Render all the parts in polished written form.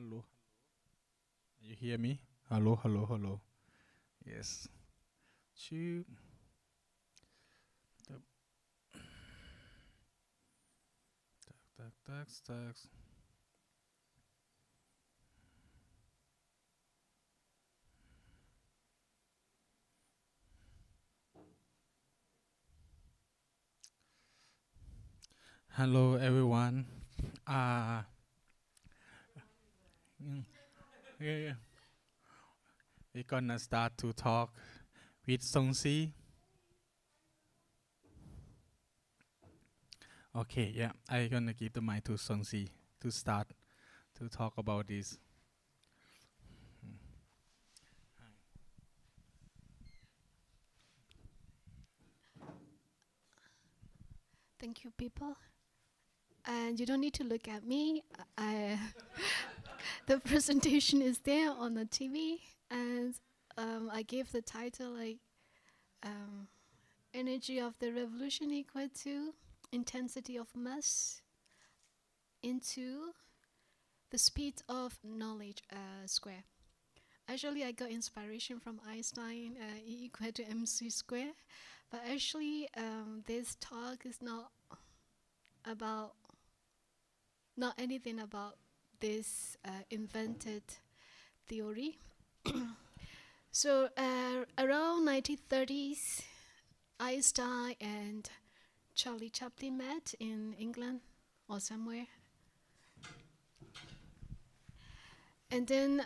Hello. You hear me? Hello, hello, hello. Yes. Two. Tak, tak, tak, tak. Hello, everyone. Uh, yeah. We're gonna start to talk with Zoncy. Okay, yeah. I'm gonna give the mic to Zoncy to start to talk about this. Thank you, people. And you don't need to look at me. I the presentation is there on the TV, and I gave the title like um, "Energy of the Revolution equal to intensity of mass into the speed of knowledge square." Actually, I got inspiration from Einstein, E equal to mc square. But actually, this talk is about not anything about this invented theory. So around 1930s, Einstein and Charlie Chaplin met in England or somewhere. And then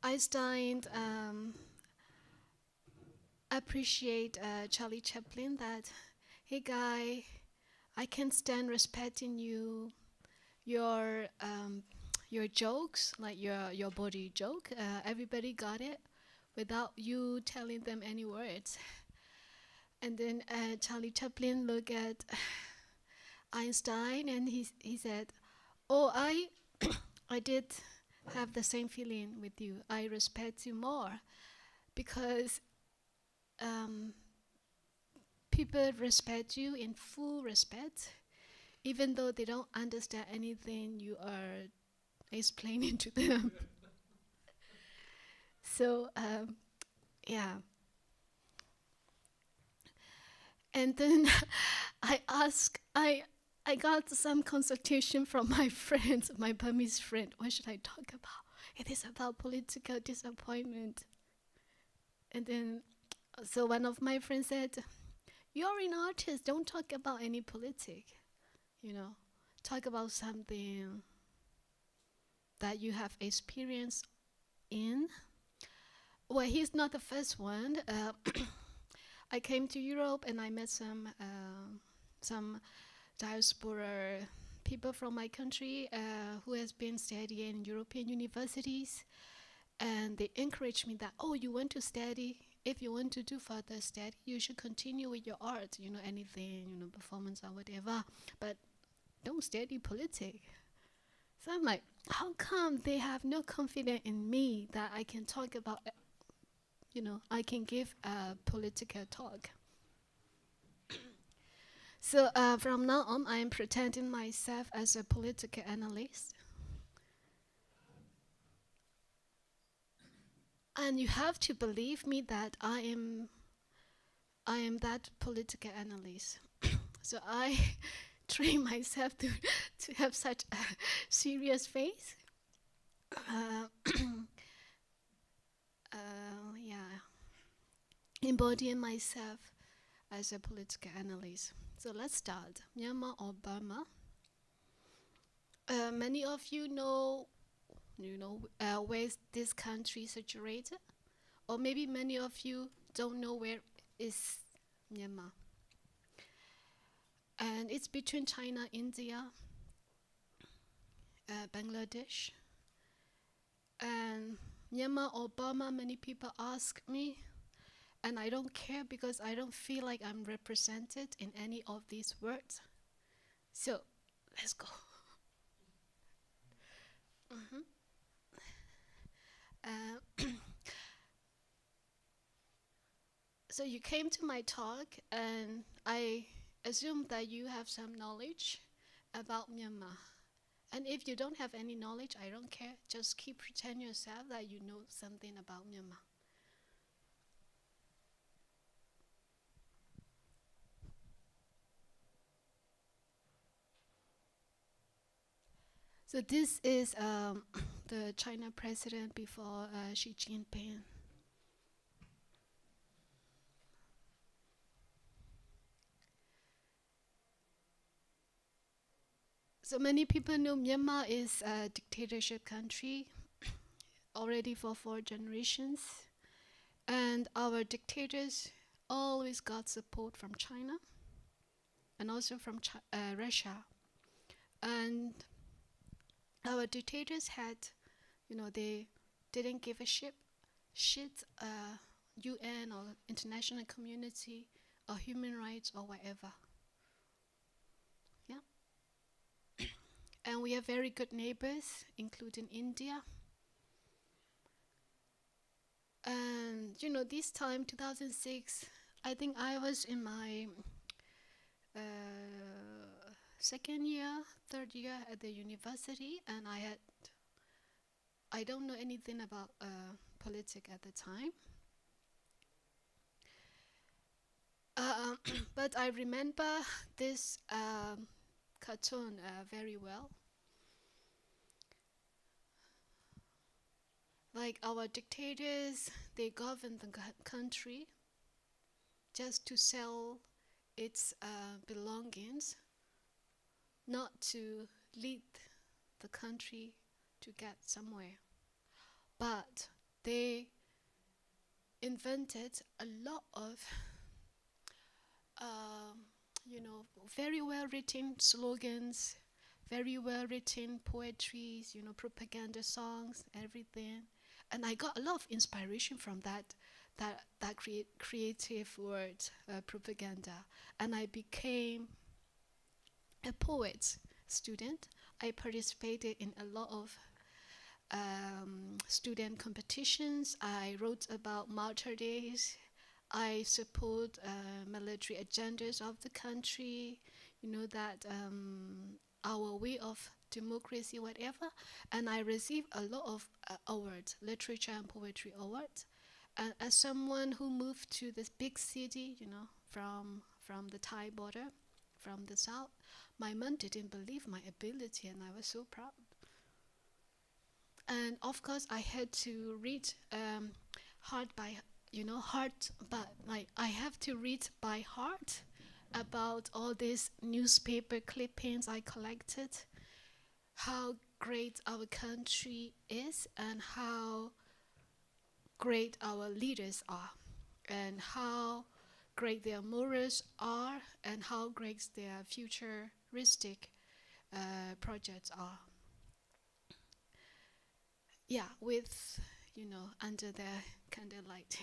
Einstein appreciate Charlie Chaplin that, hey guy, I can't stand respecting your jokes, like your body joke. Everybody got it without you telling them any words. And then Charlie Chaplin looked at Einstein and he said, "Oh, I did have the same feeling with you. I respect you more because um, people respect you in full respect, even though they don't understand anything you are explaining to them." So yeah. And then I got some consultation from my friends, my Burmese friend. What should I talk about? It is about political disappointment. And then, so one of my friends said, "You're an artist. Don't talk about any politic. You know, talk about something that you have experience in." Well, he's not the first one. I came to Europe and I met some diaspora people from my country who has been studying in European universities, and they encouraged me that, oh, you want to study, if you want to do further study, you should continue with your art, anything, performance or whatever, but don't study politics. So I'm like, how come they have no confidence in me that I can talk about, I can give a political talk? So from now on, I am pretending myself as a political analyst. And you have to believe me that I am that political analyst. So I train myself to have such a serious face. Uh, yeah, embodying myself as a political analyst. So let's start. Myanmar or Burma? Many of you know where this country is situated, or maybe many of you don't know where is Myanmar. And it's between China, India, Bangladesh, and Myanmar or Burma. Many people ask me, and I don't care because I don't feel like I'm represented in any of these words. So let's go. Mhm. So you came to my talk, and I assume that you have some knowledge about Myanmar. And if you don't have any knowledge, I don't care. Just keep pretend yourself that you know something about Myanmar. So this is the China president before Xi Jinping. So many people know Myanmar is a dictatorship country already for 4 generations. And our dictators always got support from China and also from Russia. And our dictators had, they didn't give a shit UN or international community or human rights or whatever. Yeah. And we have very good neighbors, including India. And this time, 2006, I think I was in my second year, third year at the university, and I don't know anything about politics at the time. But I remember this cartoon very well. Like our dictators, they govern the country just to sell its belongings, not to lead the country to get somewhere. But they invented a lot of very well written slogans, very well written poetries, propaganda songs, everything. And I got a lot of inspiration from that creative word, propaganda. And I became a poet student. I participated in a lot of student competitions. I wrote about martyr days. I support military agendas of the country, that our way of democracy, whatever. And I received a lot of awards, literature and poetry awards. And as someone who moved to this big city, from the Thai border, from the south, my mom didn't believe my ability, and I was so proud. And of course, I had to read I have to read by heart about all these newspaper clippings I collected, how great our country is and how great our leaders are, and how great their morals are, and how great their futuristic projects are. Yeah, with, under the candlelight.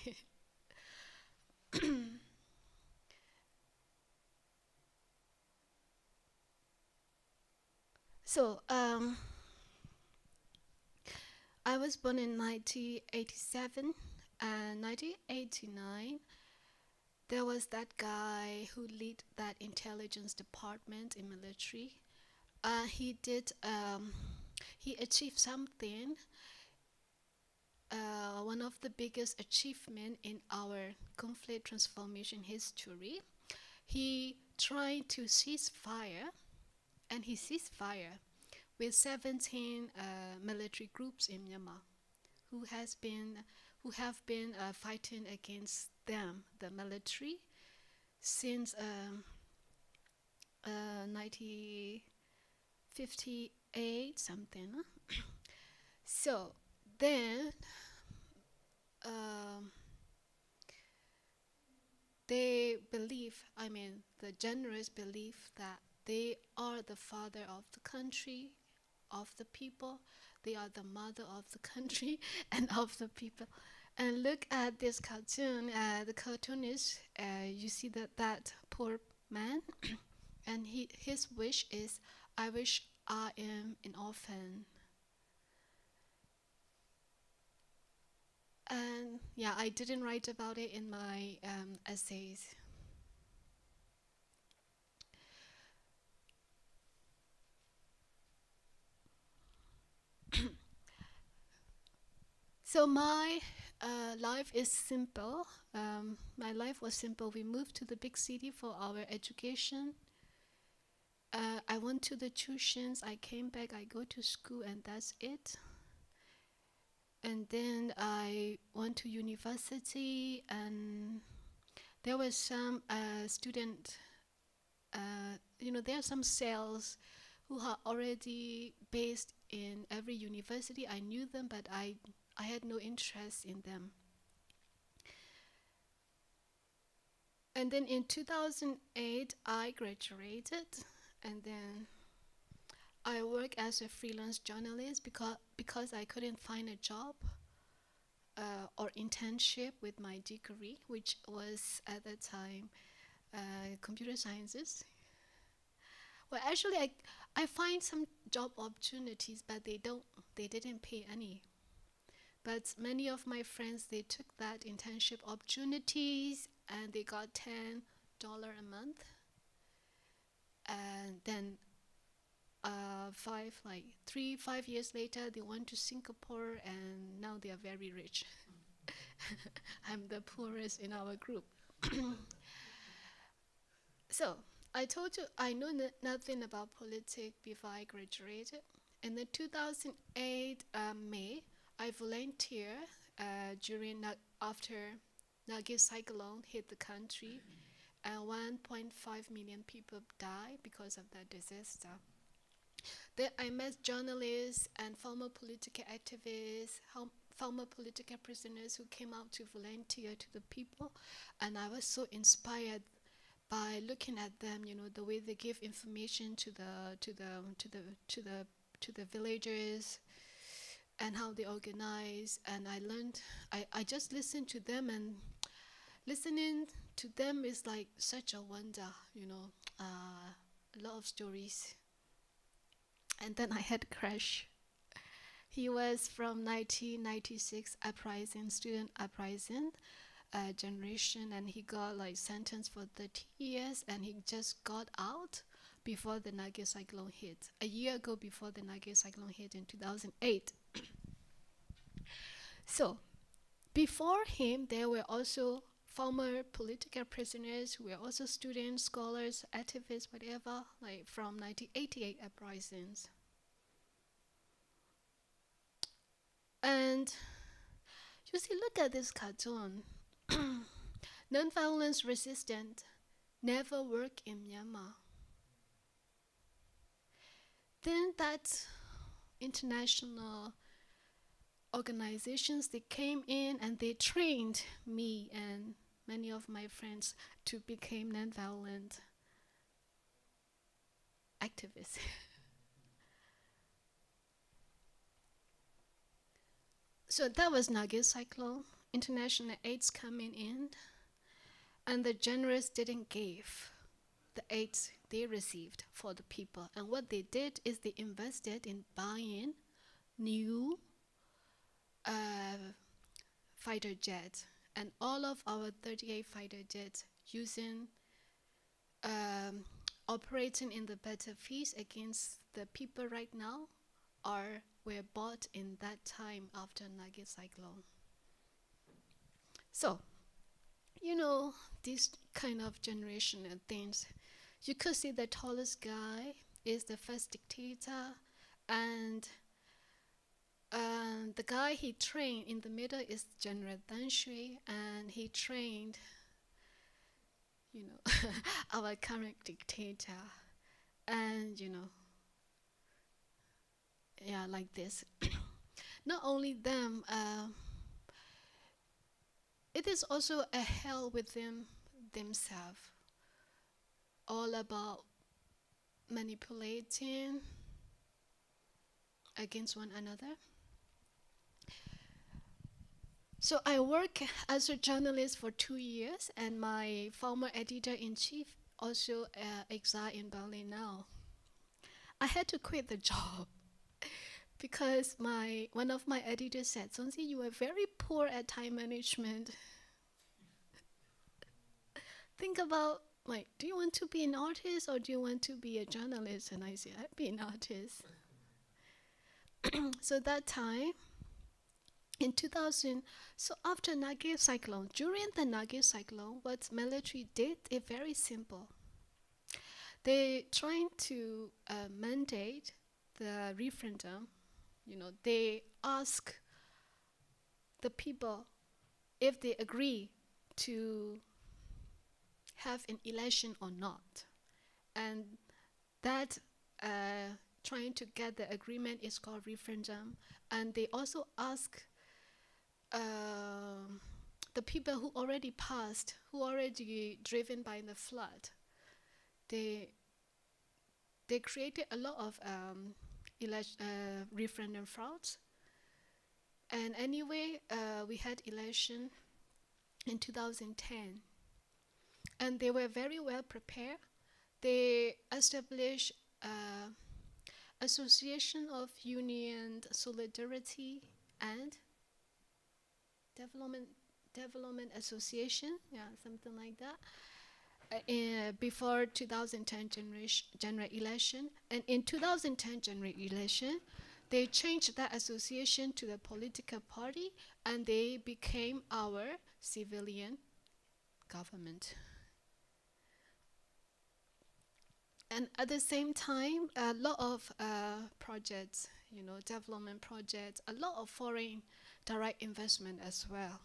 So, I was born in 1987, and 1989, there was that guy who led that intelligence department in military. He achieved something, one of the biggest achievements in our conflict transformation history. He tried to cease fire, and he ceased fire with 17 military groups in Myanmar who have been fighting against them, the military, since 1958 something. So then they believe, the generals believe that they are the father of the country, of the people. They are the mother of the country and of the people. And look at this cartoon. The cartoonist, you see that poor man, and his wish is, I wish I am an orphan. And yeah, I didn't write about it in my essays. So my life is simple. My life was simple. We moved to the big city for our education. I went to the tuitions. I came back. I go to school, and that's it. And then I went to university, and there was some student. There are some cells who are already based in every university. I knew them, but I had no interest in them. And then in 2008, I graduated, and then I worked as a freelance journalist because I couldn't find a job or internship with my degree, which was at that time computer sciences. Well, actually, I find some job opportunities, but they didn't pay any. But many of my friends, they took that internship opportunities and they got $10 a month. And then 5 years later, they went to Singapore, and now they are very rich. I'm the poorest in our group. So I told you I know nothing about politics before I graduated. In the 2008 May, I volunteered after Nagin cyclone hit the country, and 1.5 million people died because of that disaster. Then I met journalists and former political activists, former political prisoners who came out to volunteer to the people, and I was so inspired by looking at them. The way they give information to the villagers, and how they organize. And I learned. I just listened to them, and listening to them is like such a wonder. A lot of stories. And then I had a crush. He was from 1996 uprising, student uprising generation, and he got sentenced for 30 years, and he just got out before the Nagin cyclone hit. A year ago, before the Nagin cyclone hit in 2008. So, before him, there were also former political prisoners who were also students, scholars, activists, whatever, from 1988 uprisings. And you see, look at this cartoon. Non-violence resistant never work in Myanmar. Then that international organizations, they came in and they trained me and many of my friends to become non-violent activists. So that was Nagin cyclone, international aids coming in, and the generous didn't give the aids they received for the people. And what they did is they invested in buying new fighter jets, and all of our 38 fighter jets operating in the battlefields against the people right now were bought in that time after Nagin cyclone. So, these kind of generational things. You could see the tallest guy is the first dictator, and the guy he trained in the middle is General Than Shwe, and he trained, our current dictator, and like this. Not only them, it is also a hell within themselves, all about manipulating against one another. So I work as a journalist for 2 years, and my former editor-in-chief also exiled in Berlin now. I had to quit the job because one of my editors said, "Zoncy, you are very poor at time management. Think about, do you want to be an artist or do you want to be a journalist?" And I said, "I'd be an artist." So that time, In 2000, so after Nagin cyclone, during the Nagin cyclone, what military did is very simple. They trying to mandate the referendum. They ask the people if they agree to have an election or not, and that trying to get the agreement is called referendum. And they also ask the people who already passed, who already driven by the flood. They created a lot of referendum frauds. And anyway, we had election in 2010, and they were very well prepared. They established Association of Union Solidarity and Development Association, something like that, before 2010 general election. And in 2010 general election, they changed that association to the political party, and they became our civilian government. And at the same time, a lot of projects, development projects, a lot of foreign direct investment as well.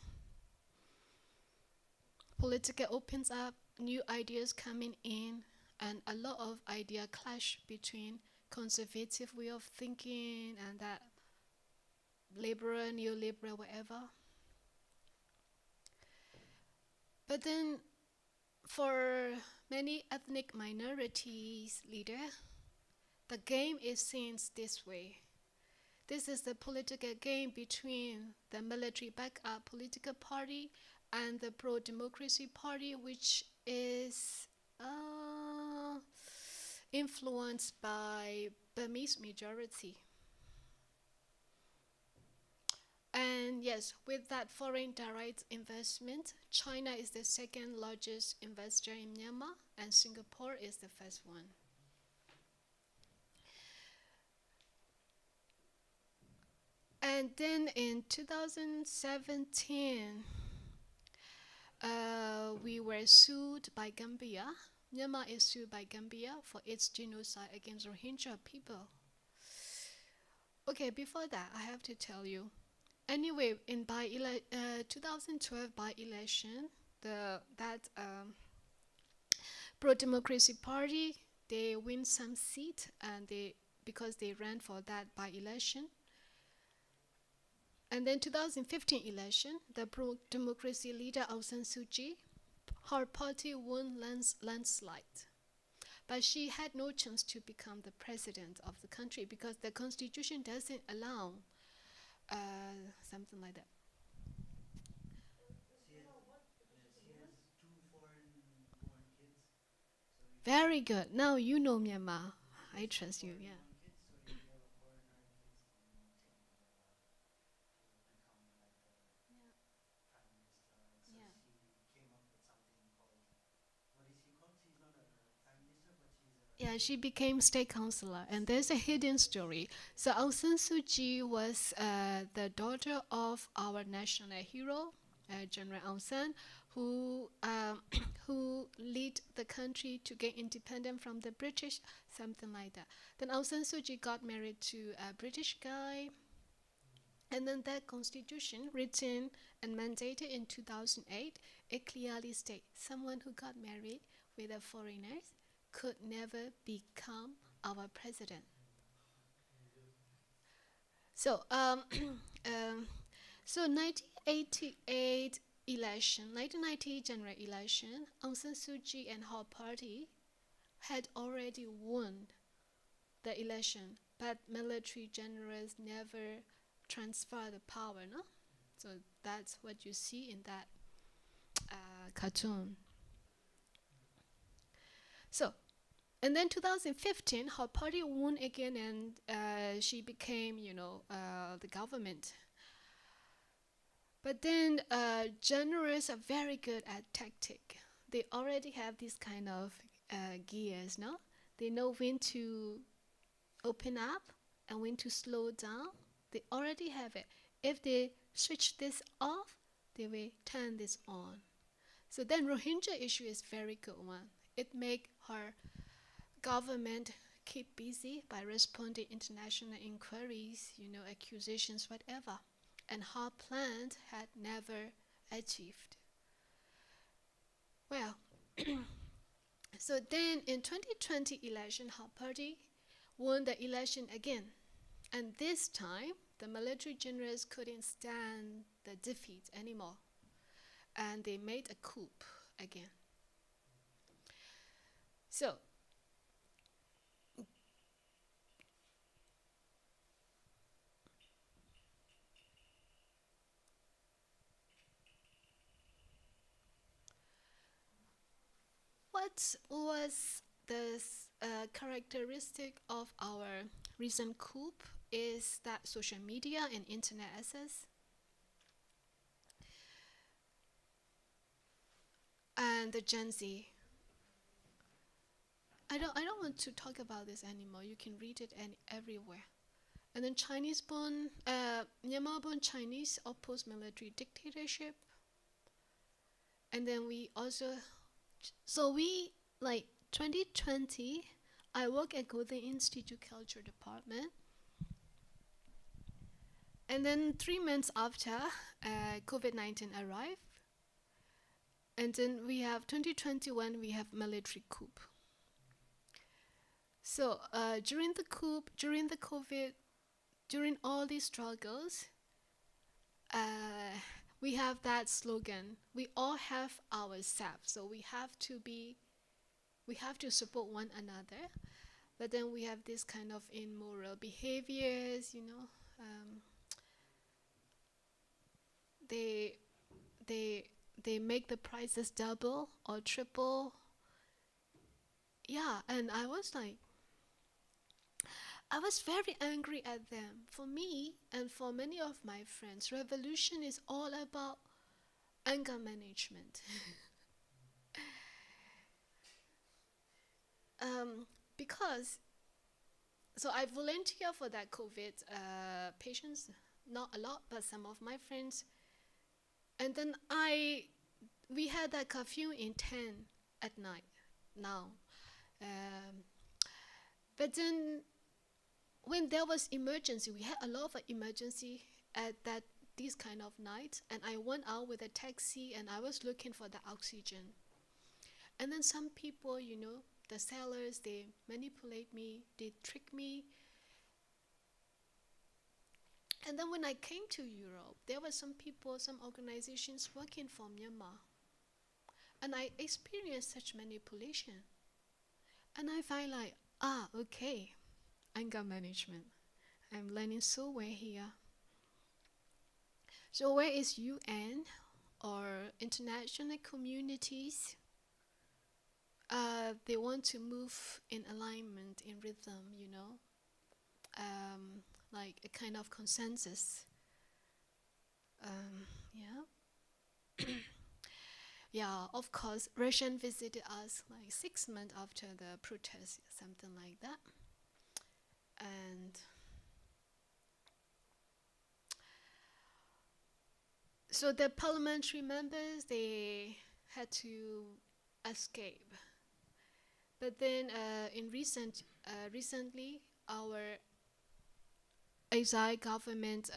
Political opens up, new ideas coming in, and a lot of idea clash between conservative way of thinking and that liberal, neoliberal, whatever. But then for many ethnic minorities leader, the game is seen this way. This is the political game between the military backup political party and the pro-democracy party, which is influenced by Burmese majority. And yes, with that foreign direct investment, China is the second largest investor in Myanmar, and Singapore is the first one. And then in 2017, we were sued by Gambia. Myanmar is sued by Gambia for its genocide against Rohingya people. Okay, before that, I have to tell you. Anyway, in 2012 by-election, that pro-democracy party, they win some seat, and because they ran for that by-election. And then 2015 election, the pro-democracy leader Aung San Suu Kyi, her party won landslide. But she had no chance to become the president of the country because the constitution doesn't allow something like that. She has two foreign-born kids. So Very good. Now you know Myanmar. I trust you, yeah. Kids, so if you have a foreigner kids, then you take become like the prime minister. So she came up with something called, what is she called? She's not a prime minister, but she's a... Yeah, she became state councillor, and there's a hidden story. So Aung San Suu Kyi was the daughter of our national hero, General Aung San, who lead the country to get independent from the British, something like that. Then Aung San Suu Kyi got married to a British guy, and then that constitution written and mandated in 2008, it clearly states someone who got married with a foreigner could never become our president. So, so 1988 election, 1990 general election, Aung San Suu Kyi and her party had already won the election, but military generals never transfer the power, no? So that's what you see in that cartoon. So, and then 2015, her party won again, and she became, the government. But then generals are very good at tactic. They already have this kind of gears, no? They know when to open up and when to slow down. They already have it. if they switch this off, they will turn this on. So then Rohingya issue is very good one. It make her government keep busy by responding international inquiries, accusations, whatever. And her plan had never achieved. Well, so then in 2020 election, her party won the election again. And this time, the military generals couldn't stand the defeat anymore. And they made a coup again. So, what was the characteristic of our recent coup is that social media and internet access and the Gen Z. I don't want to talk about this anymore. You can read it everywhere. And then Chinese-born, Myanmar-born Chinese oppose military dictatorship. And then we also, so we, like 2020, I work at Golden Institute Culture Department. And then 3 months after, COVID-19 arrived. And then we have 2021, we have military coup. So during the coup, during the COVID, during all these struggles, we have that slogan, we all have ourselves. So we have to support one another. But then we have this kind of immoral behaviors, they make the prices double or triple. Yeah, and I was very angry at them. For me and for many of my friends, revolution is all about anger management. Because, so I volunteer for that COVID patients, not a lot, but some of my friends. And then we had that curfew in 10 at night now. But then when there was emergency, we had a lot of emergency at this kind of night, and I went out with a taxi and I was looking for the oxygen. And then some people, the sellers, they manipulate me, they trick me. And then when I came to Europe, there were some people, some organizations working for Myanmar. And I experienced such manipulation. And I find okay, anger management. I'm learning so well here. So where is UN or international communities? They want to move in alignment, in rhythm, like a kind of consensus. Yeah, of course, Russian visited us like 6 months after the protest, something like that. And so the parliamentary members, they had to escape. But then recently, our exile government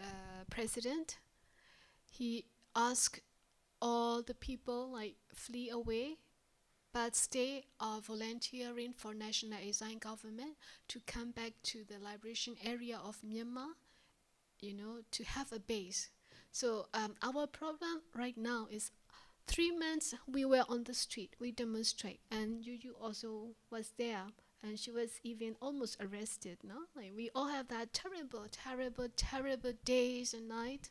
president, he asked all the people flee away, but stay volunteering for national exile government to come back to the liberation area of Myanmar, to have a base. So our problem right now is 3 months we were on the street, we demonstrate, and Yu also was there, and she was even almost arrested, no? We all have that terrible days and nights,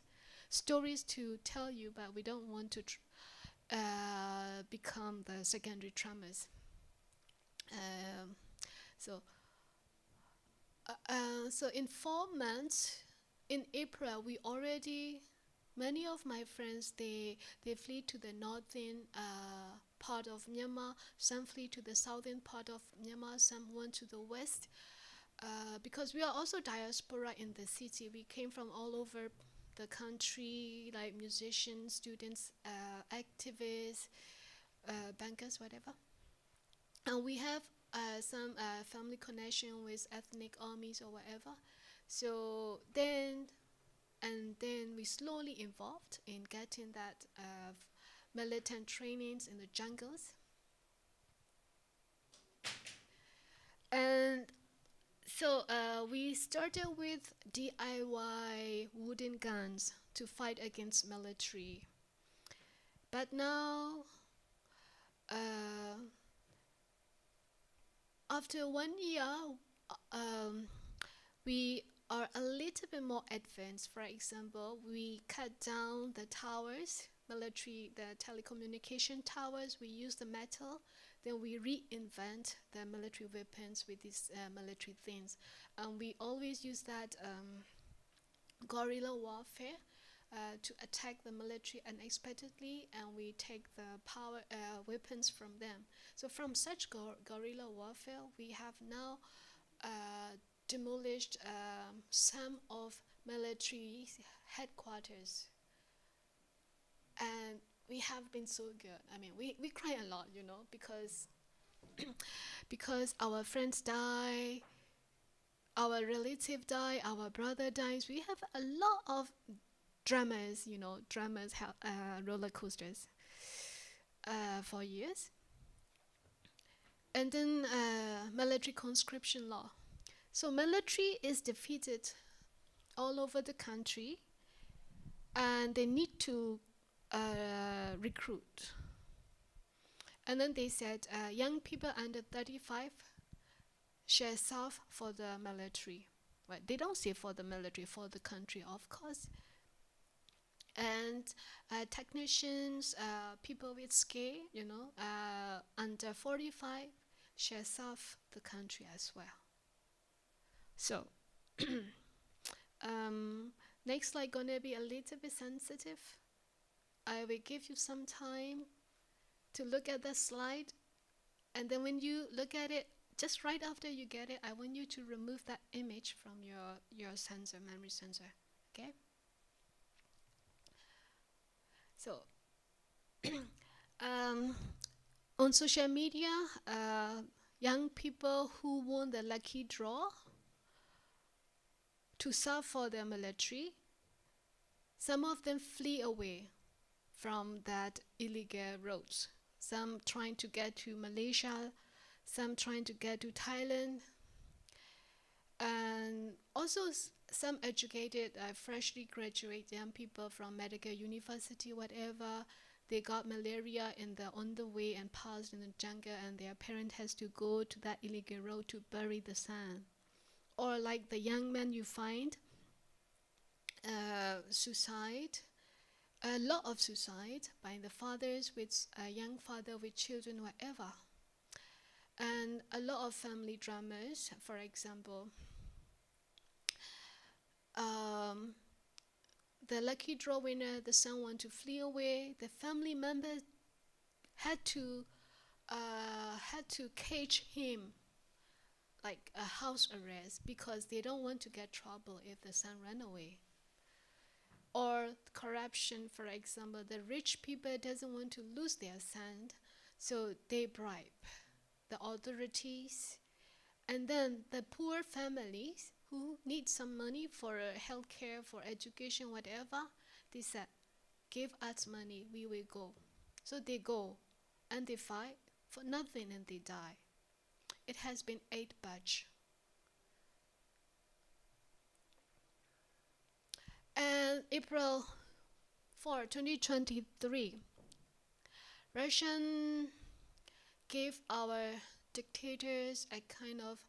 stories to tell you, but we don't want to become the secondary traumas. So in 4 months, in April, many of my friends, they flee to the northern part of Myanmar, some flee to the southern part of Myanmar, some went to the west. Because we are also diaspora in the city, we came from all over the country, like musicians, students, activists, bankers, whatever. And we have some family connection with ethnic armies or whatever. So then we slowly evolved in getting that militant trainings in the jungles. And so we started with DIY wooden guns to fight against military. But now, after 1 year, we are a little bit more advanced. For example, we cut down the towers, the telecommunication towers. We use the metal. Then we reinvent the military weapons with these military things. And we always use that guerrilla warfare to attack the military unexpectedly, and we take the power weapons from them. So from such guerrilla warfare, we have now demolished some of military headquarters. And we have been so good. I mean, we cry a lot, you know, because because our friends die, our relative die, our brother dies. We have a lot of dramas, you know, roller coasters for years. And then military conscription law. So military is defeated all over the country, and they need to recruit. And then they said young people under 35 shall serve for the military. Well, they don't say for the military, for the country, of course. And technicians, people with skill, you know, under 45 shall serve the country as well. So, next slide gonna be a little bit sensitive. I will give you some time to look at the slide, and then when you look at it, just right after you get it, I want you to remove that image from your sensor, memory sensor, okay? So, on social media, young people who won the lucky draw to serve for the military, some of them flee away from that illegal roads. Some trying to get to Malaysia, some trying to get to Thailand, and also some educated, freshly graduate young people from medical university, whatever. They got malaria on the way and passed in the jungle, and their parent has to go to that illegal road to bury the son. Or like the young men you find, suicide. A lot of suicide by the fathers with a young father with children, whatever. And a lot of family dramas, for example. The lucky draw winner, the son wanted to flee away. The family members had to cage him, like a house arrest, because they don't want to get trouble if the son ran away. Or corruption, for example, the rich people doesn't want to lose their son, so they bribe the authorities. And then the poor families who need some money for healthcare, for education, whatever, they said, give us money, we will go. So they go, and they fight for nothing, and they die. It has been 8 batch. And April 4, 2023, Russian gave our dictators a kind of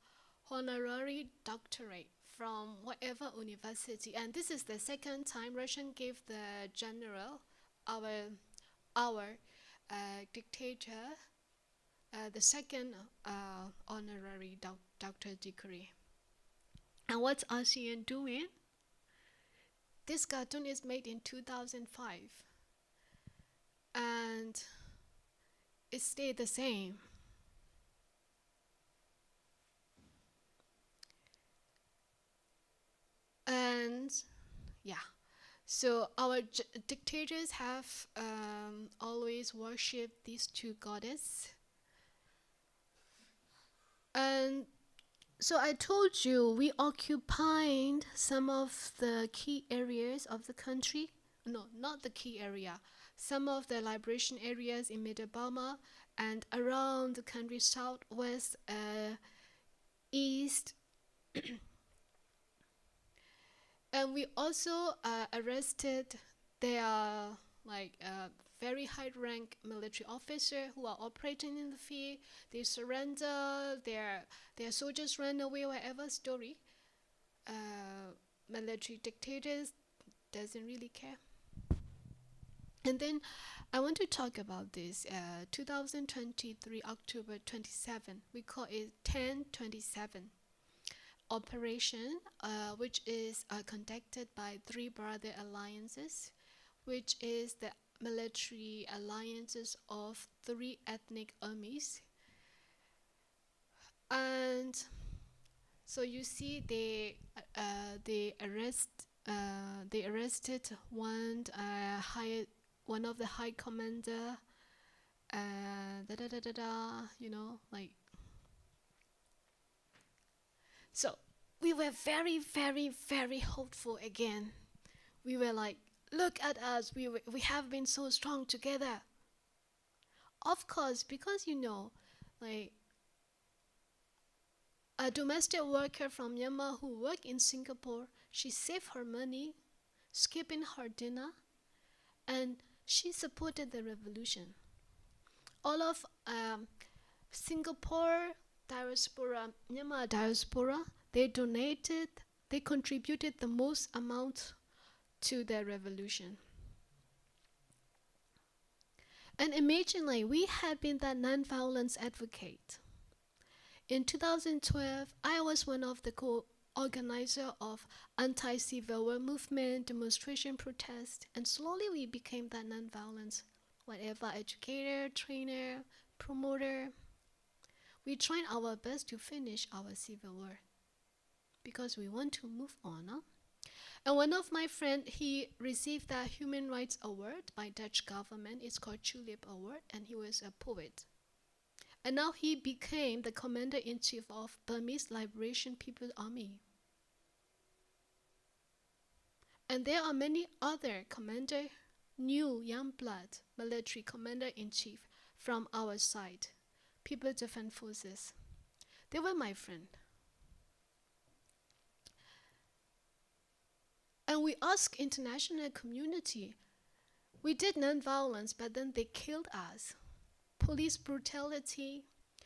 honorary doctorate from whatever university. And this is the second time Russian gave the general, our dictator, the second honorary doctor degree. And what's ASEAN doing? This cartoon is made in 2005, and it stayed the same. And yeah, So our dictators have always worshipped these two goddesses. And so I told you we occupied some of the key areas of the country. No, not the key area. Some of the liberation areas in Middle Burma and around the country southwest, east. And we also arrested their very high rank military officer who are operating in the field. They surrender, their soldiers ran away, whatever story. Military dictators doesn't really care. And then I want to talk about this 2023 October 27. We call it 1027 operation, which is conducted by Three Brother Alliances, which is the military alliances of three ethnic armies. And so you see, they arrested one of the high commander, like. So we were very, very, very hopeful again. We were like, look at us, we have been so strong together. Of course, because like a domestic worker from Myanmar who worked in Singapore, she saved her money, skipping her dinner, and she supported the revolution. All of Singapore diaspora, Myanmar diaspora, they contributed the most amount to the revolution. And imagine, like, we had been that non-violence advocate. In 2012, I was one of the co-organizers of anti-civil war movement, demonstration, protest, and slowly we became that non-violence, whatever, educator, trainer, promoter. We tried our best to finish our civil war because we want to move on. Huh? And one of my friends, he received the Human Rights Award by Dutch government. It's called Tulip Award, and he was a poet. And now he became the commander-in-chief of Burmese Liberation People's Army. And there are many other new young blood military commander-in-chief from our side, People Defense Forces. They were my friend. And we asked international community. We did non-violence, but then they killed us. Police brutality,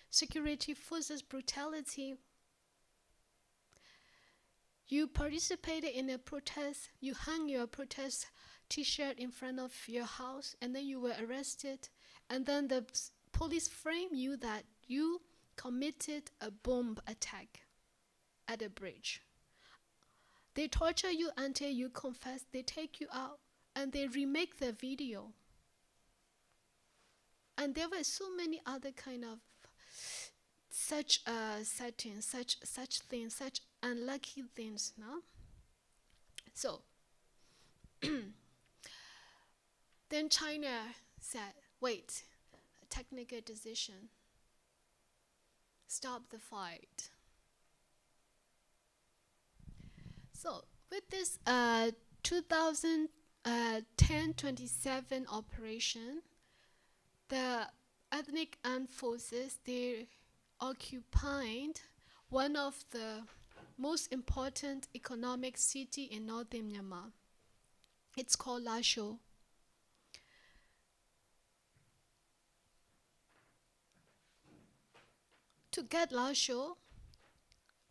security forces brutality. You participated in a protest, you hung your protest t-shirt in front of your house, and then you were arrested, and then the police framed you that you committed a bomb attack at a bridge. They torture you until you confess, they take you out, and they remake the video. And there were so many other kind of such settings, such things, such unlucky things, no? So then China said, wait, a technical decision, stop the fight. So with this 2010-27 operation, the ethnic armed forces, they occupied one of the most important economic city in northern Myanmar. It's called Lasho. To get Lasho,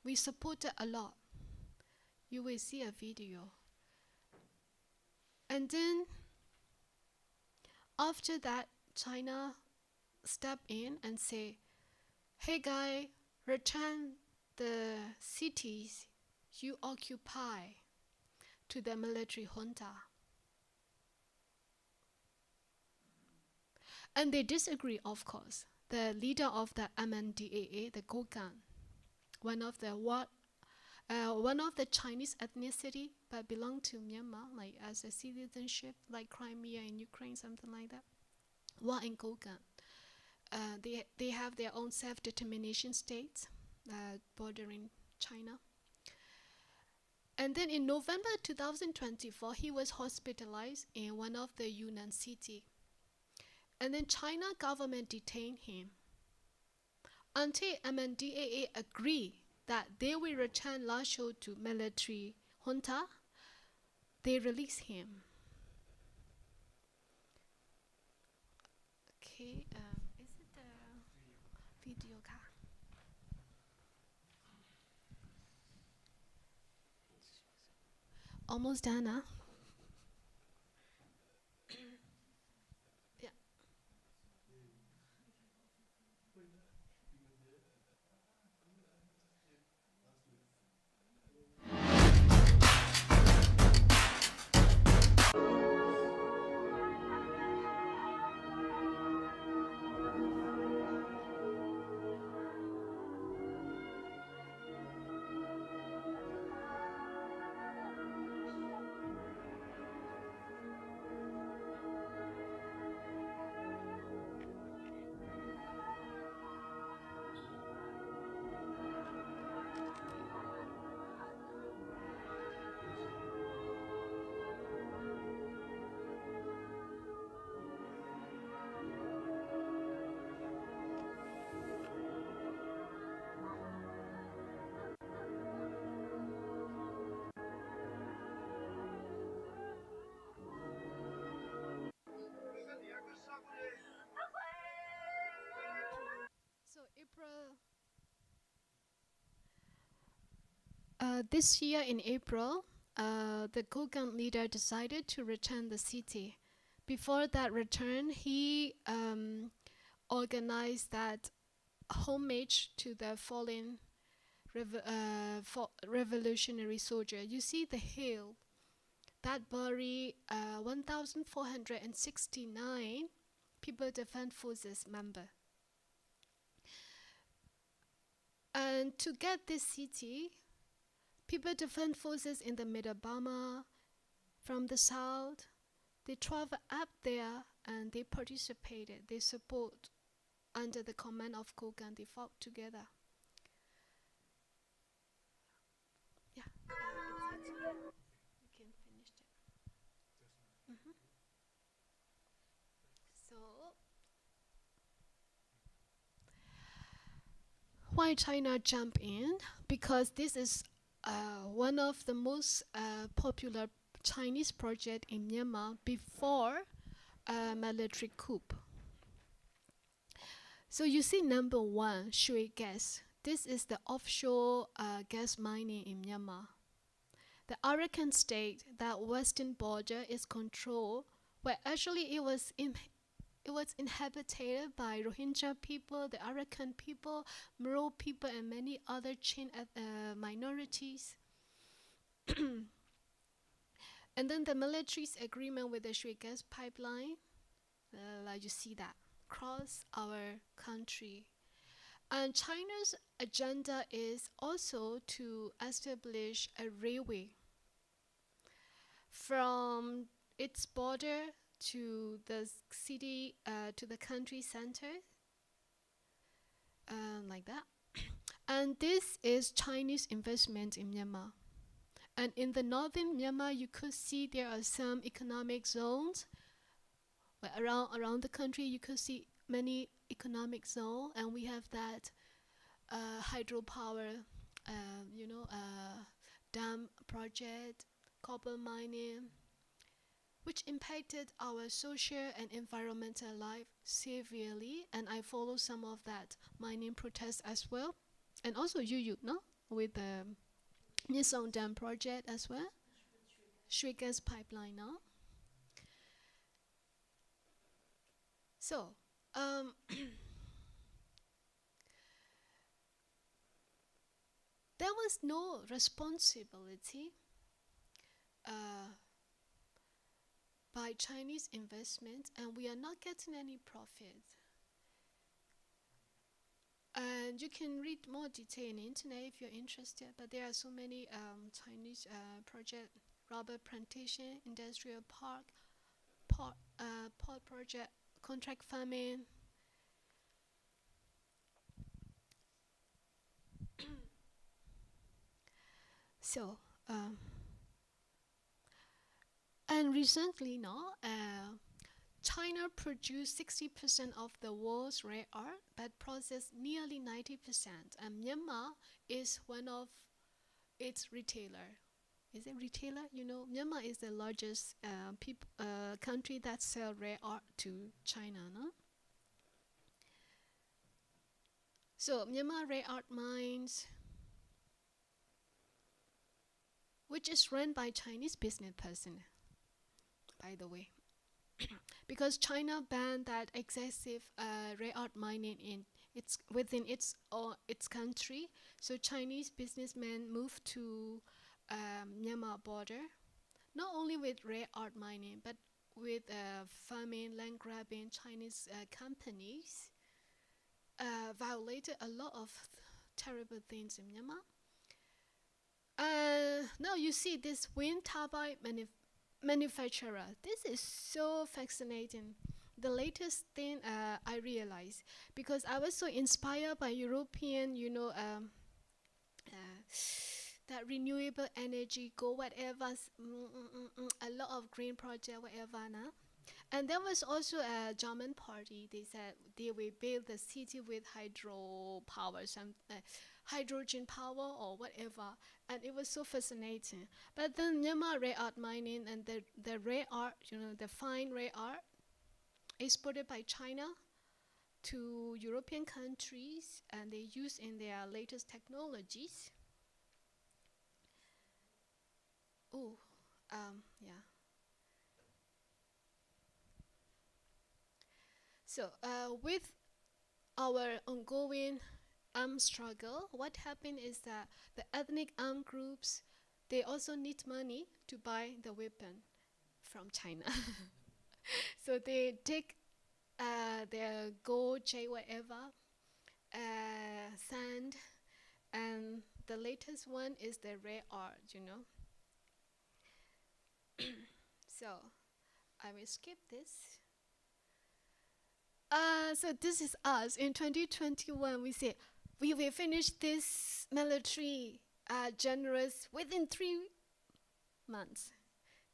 we supported a lot. You will see a video. And then after that, China stepped in and say, hey guy, return the cities you occupy to the military junta. And they disagree, of course. The leader of the MNDAA, the Kaw Thoung, one of the one of the Chinese ethnicity but belong to Myanmar, like as a citizenship, like Crimea in Ukraine, something like that. Wa and Kogan. They have their own self-determination states bordering China. And then in November 2024, he was hospitalized in one of the Yunnan city. And then China government detained him until MNDAA agree that they will return Lasho to military junta. They release him. Okay, is it the video? Almost done, huh? Yeah. So April. This year in April, the Kogan leader decided to return the city. Before that return, he organized that homage to the fallen revolutionary soldier. You see the hill that bury 1,469 People Defense Forces member. And to get this city, People Defense Forces in the Middle Burma, from the south, they travel up there and they participated. They support under the command of Kogan. They fought together. Yeah, it's you can finish it. So, why China jump in? Because this is one of the most popular Chinese project in Myanmar before military coup. So you see number one, Shui gas. This is the offshore gas mining in Myanmar. The Arakan state, that western border, is controlled, where actually it was inhabited by Rohingya people, the Arakan people, Moro people, and many other Chin minorities. And then the military's agreement with the Shui gas pipeline, you see that, cross our country. And China's agenda is also to establish a railway from its border to the city, to the country center, like that. And this is Chinese investment in Myanmar. And in the northern Myanmar, you could see there are some economic zones. Well, around the country, you could see many economic zones, and we have that hydropower, dam project, copper mining, which impacted our social and environmental life severely. And I follow some of that mining protests as well, and also no, with the Nisong Dam project as well, Shui gas pipeline now. So, there was no responsibility by Chinese investment, and we are not getting any profit. And you can read more detail in the internet if you're interested. But there are so many Chinese project, rubber plantation, industrial park, port project, contract farming. So, and recently now, China produced 60% of the world's rare earth, but processed nearly 90%. And Myanmar is one of its retailer. Is it retailer? You know, Myanmar is the largest country that sell rare earth to China, no? So Myanmar rare earth mines, which is run by Chinese business person, by the way. Because China banned that excessive rare earth mining within its country, so Chinese businessmen moved to Myanmar border, not only with rare earth mining, but with farming, land grabbing. Chinese companies violated a lot of terrible things in Myanmar. Now you see this wind turbine manufacturer. This is so fascinating. The latest thing I realized, because I was so inspired by European, that renewable energy, go whatever, a lot of green project, whatever. Nah? And there was also a German party. They said they will build the city with hydropower, some hydrogen power or whatever. And it was so fascinating. But then Myanmar rare earth mining and the rare earth, the fine rare earth, exported by China to European countries, and they use in their latest technologies. Oh, yeah. So with our ongoing armed struggle, what happened is that the ethnic armed groups, they also need money to buy the weapon from China. So they take their gold, jade, whatever, sand, and the latest one is the rare earth, So I will skip this. So this is us. In 2021, we say we will finish this military generous within 3 months.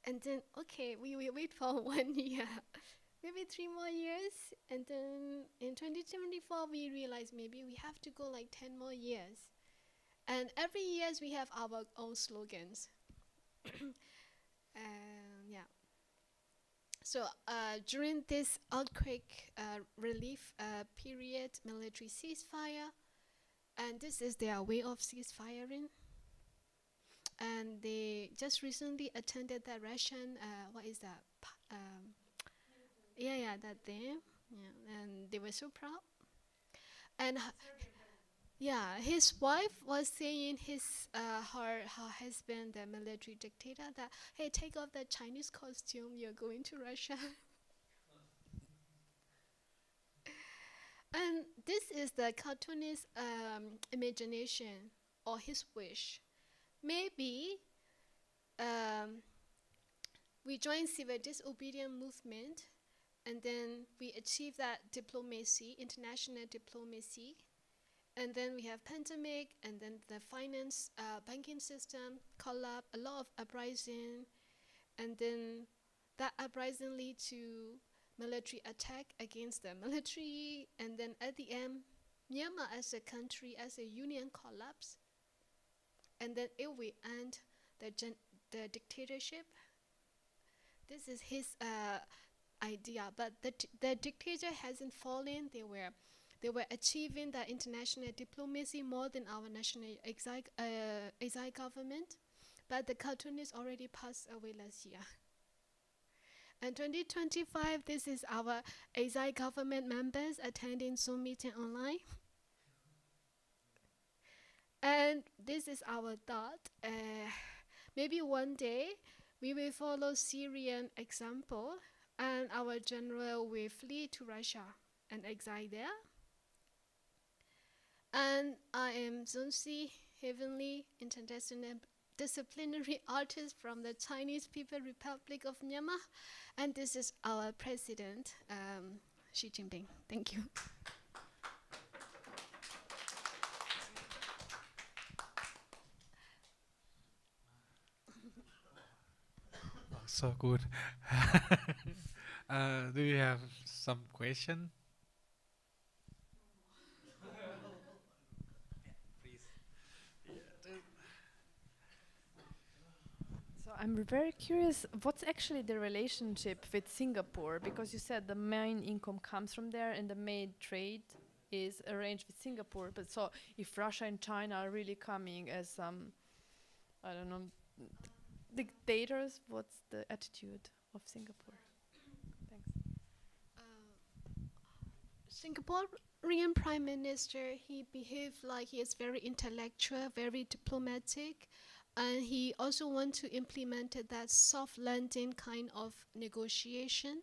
And then, okay, we will wait for 1 year, maybe 3 more years. And then in 2024, we realize maybe we have to go like 10 more years. And every year we have our own slogans. Yeah. So during this earthquake relief period, military ceasefire, and this is their way of ceasefiring. And they just recently attended the Russian, what is that? That thing. Yeah, and they were so proud. And his wife was saying her husband, the military dictator, that, hey, take off that Chinese costume, you're going to Russia. And this is the cartoonist imagination or his wish. Maybe we join civil disobedience movement, and then we achieve that diplomacy, international diplomacy. And then we have pandemic, and then the finance, banking system collapse, a lot of uprising, and then that uprising lead to military attack against the military, and then at the end, Myanmar as a country, as a union collapse, and then it will end the dictatorship. This is his idea, but the dictator hasn't fallen. They were achieving the international diplomacy more than our national exile government. But the cartoonist already passed away last year. And 2025, this is our exile government members attending Zoom meeting online. And this is our thought. Maybe one day we will follow Syrian example, and our general will flee to Russia and exile there. And I am Zoncy Heavenly, interdisciplinary artist from the Chinese People Republic of Myanmar. And this is our president, Xi Jinping. Thank you. Oh, so good. Do you have some question? Please. So I'm very curious, what's actually the relationship with Singapore? Because you said the main income comes from there and the main trade is arranged with Singapore. But so if Russia and China are really coming as some, I don't know, dictators, what's the attitude of Singapore? Thanks. Singaporean Prime Minister, he behaved like he is very intellectual, very diplomatic, and he also want to implement that soft landing kind of negotiation.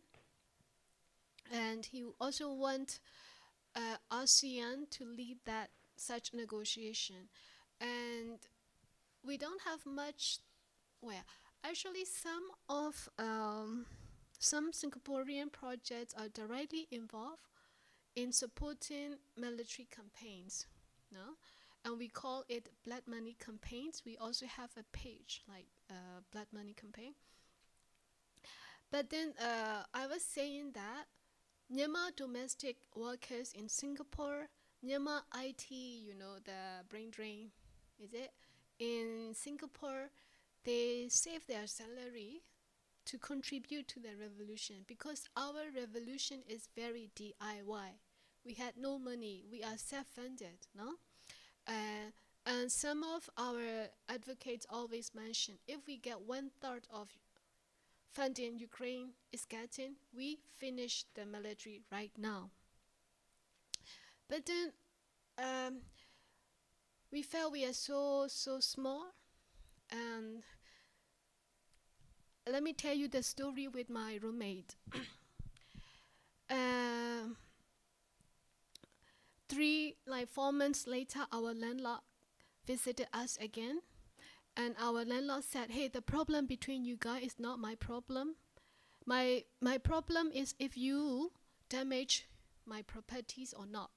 And he also want ASEAN to lead that such negotiation. And we don't have much, well, actually some Singaporean projects are directly involved in supporting military campaigns, no? And we call it blood money campaigns. We also have a page like blood money campaign. But then I was saying that Myanmar domestic workers in Singapore, Myanmar IT, you know, the brain drain, is it? In Singapore, they save their salary to contribute to the revolution because our revolution is very DIY. We had no money. We are self-funded, no? And some of our advocates always mention if we get 1/3 of funding Ukraine is getting, we finish the military right now. But then we felt we are so small. And let me tell you the story with my roommate. 4 months later, our landlord visited us again. And our landlord said, hey, the problem between you guys is not my problem. My problem is if you damage my properties or not.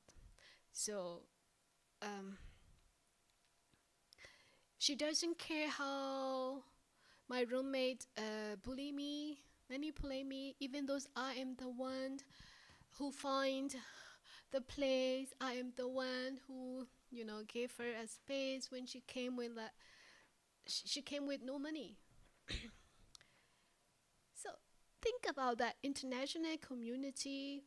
So she doesn't care how my roommate bully me, manipulate me, even though I am the one who find the place. I am the one who, you know, gave her a space when she came with that. She came with no money. So think about that international community,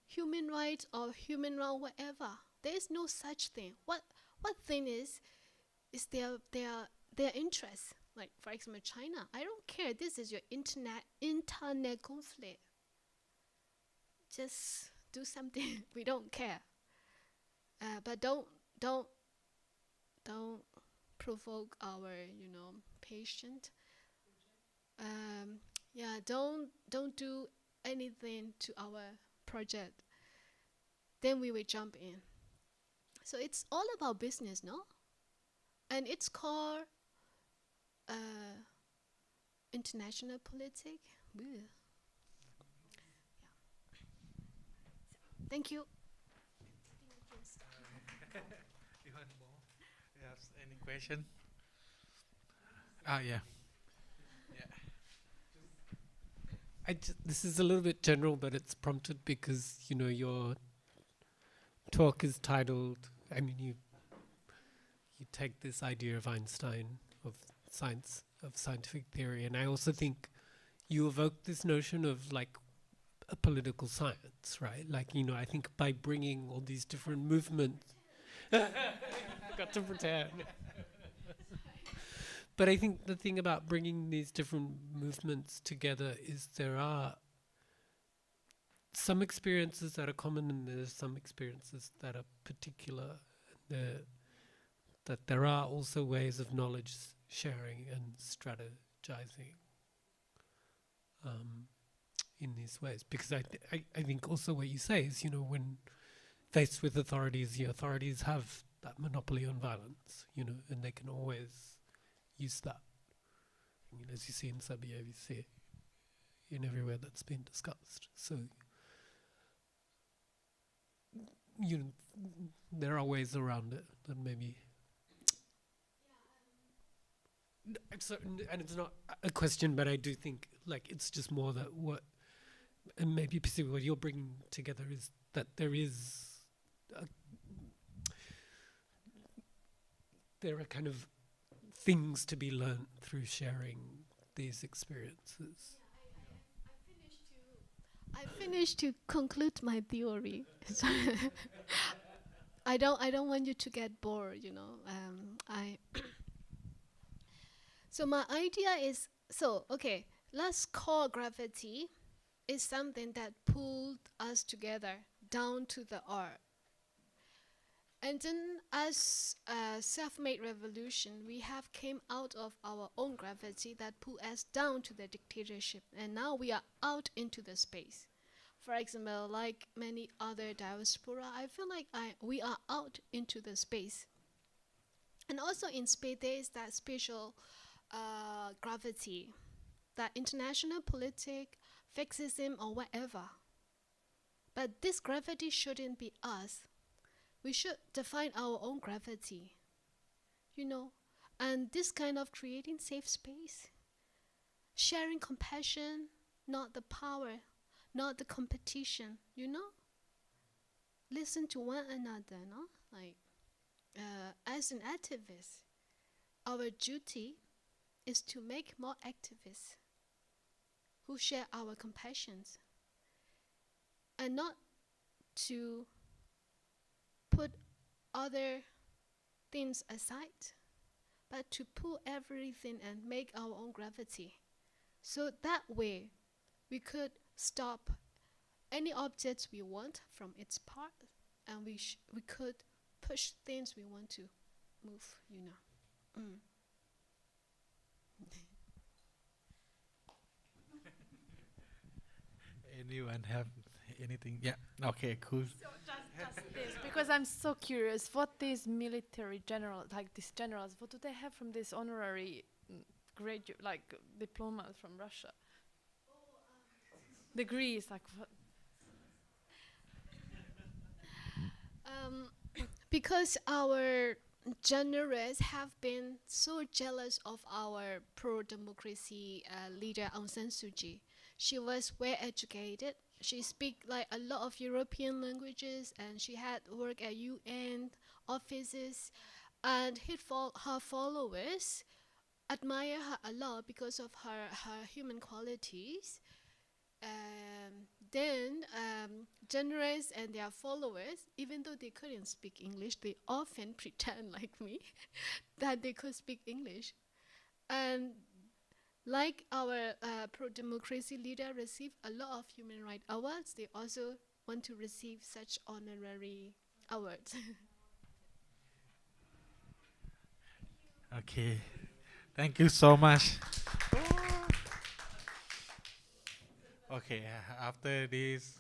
human rights or human right, whatever. There is no such thing. What thing is their interest. Like for example, China. I don't care. This is your internet conflict. Just do something. We don't care. But don't provoke our, you know, patient. Yeah, don't do anything to our project. Then we will jump in. So it's all about business, no? And it's called international politics. Yeah. Thank you. You want more? You have any question? Ah, yeah. This is a little bit general, but it's prompted because, you know, your talk is titled, I mean, you take this idea of Einstein, of science, of scientific theory, and I also think you evoke this notion of like a political science, right? Like, you know, I think by bringing all these different movements, got to pretend. But I think the thing about bringing these different movements together is there are some experiences that are common and there's some experiences that are particular. That there are also ways of knowledge sharing and strategizing in these ways. Because I think also what you say is, you know, when faced with authorities, the authorities have that monopoly on violence, and they can always use that. I mean, as you see in Serbia, you see it in everywhere that's been discussed. So, there are ways around it that maybe. And it's not a question, but I do think it's just more that and maybe what you're bringing together is that there are kind of things to be learned through sharing these experiences. I finished to conclude my theory. I don't want you to get bored, So my idea is, let's call gravity is something that pulled us together down to the earth. And then as a self-made revolution, we have came out of our own gravity that pulled us down to the dictatorship. And now we are out into the space. For example, like many other diaspora, I feel like we are out into the space. And also in space, there is that spatial gravity, that international politics, fascism, or whatever. But this gravity shouldn't be us. We should define our own gravity, and this kind of creating safe space, sharing compassion, not the power, not the competition, listen to one another, as an activist, our duty is to make more activists who share our compassions, and not to put other things aside, but to pull everything and make our own gravity. So that way, we could stop any objects we want from its part, and we could push things we want to move, Anyone have anything? Yeah. Okay, cool. So just this, because I'm so curious, what these military generals, these generals, what do they have from this honorary graduate, diplomas from Russia? Degrees, what? Because our generals have been so jealous of our pro-democracy leader Aung San Suu Kyi. She was well educated. She speaks a lot of European languages, and she had worked at UN offices. And her followers admire her a lot because of her human qualities. Then generals and their followers, even though they couldn't speak English, they often pretend like me that they could speak English. And like our pro-democracy leader received a lot of human rights awards, they also want to receive such honorary awards. Okay. Thank you so much. Okay, after this